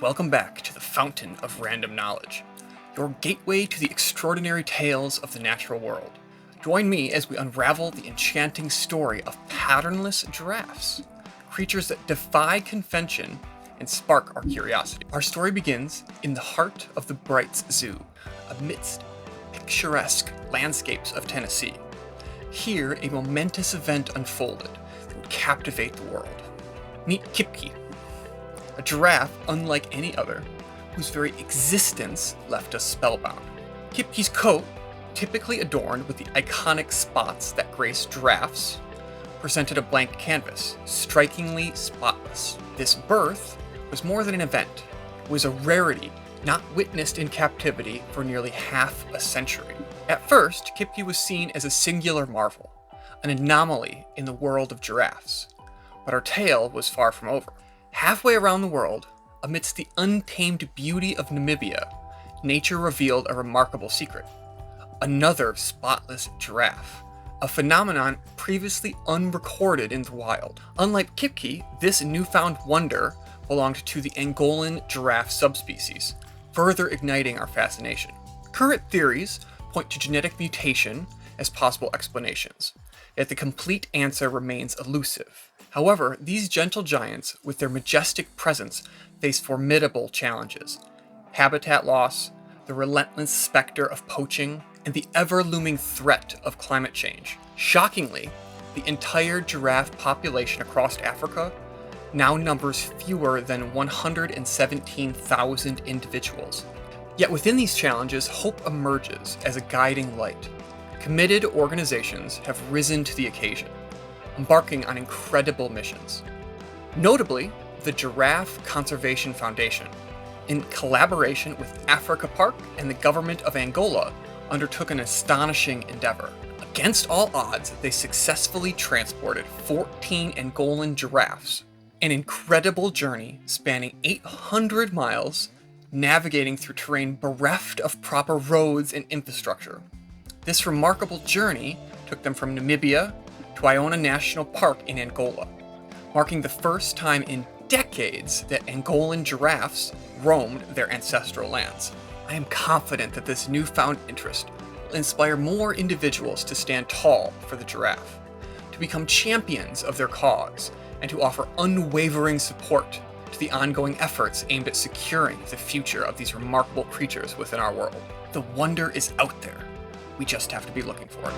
Welcome back to the Fountain of Random Knowledge, your gateway to the extraordinary tales of the natural world. Join me as we unravel the enchanting story of patternless giraffes, creatures that defy convention and spark our curiosity. Our story begins in the heart of the Brights Zoo, amidst picturesque landscapes of Tennessee. Here, a momentous event unfolded that would captivate the world. Meet Kipy, a giraffe unlike any other, whose very existence left us spellbound. Kipy's coat, typically adorned with the iconic spots that grace giraffes, presented a blank canvas, strikingly spotless. This birth was more than an event. It was a rarity not witnessed in captivity for nearly half a century. At first, Kipy was seen as a singular marvel, an anomaly in the world of giraffes. But our tale was far from over. Halfway around the world, amidst the untamed beauty of Namibia, nature revealed a remarkable secret. Another spotless giraffe, a phenomenon previously unrecorded in the wild. Unlike Kipy, this newfound wonder belonged to the Angolan Giraffe subspecies, further igniting our fascination. Current theories point to genetic mutation as possible explanations, yet the complete answer remains elusive. However, these gentle giants, with their majestic presence, face formidable challenges: habitat loss, the relentless specter of poaching, and the ever-looming threat of climate change. Shockingly, the entire giraffe population across Africa now numbers fewer than 117,000 individuals. Yet within these challenges, hope emerges as a guiding light. Committed organizations have risen to the occasion, embarking on incredible missions. Notably, the Giraffe Conservation Foundation, in collaboration with Africa Park and the government of Angola, undertook an astonishing endeavor. Against all odds, they successfully transported 14 Angolan giraffes, an incredible journey spanning 800 miles, navigating through terrain bereft of proper roads and infrastructure. This remarkable journey took them from Namibia to Iona National Park in Angola, marking the first time in decades that Angolan giraffes roamed their ancestral lands. I am confident that this newfound interest will inspire more individuals to stand tall for the giraffe, to become champions of their cause, and to offer unwavering support to the ongoing efforts aimed at securing the future of these remarkable creatures within our world. The wonder is out there. We just have to be looking for it.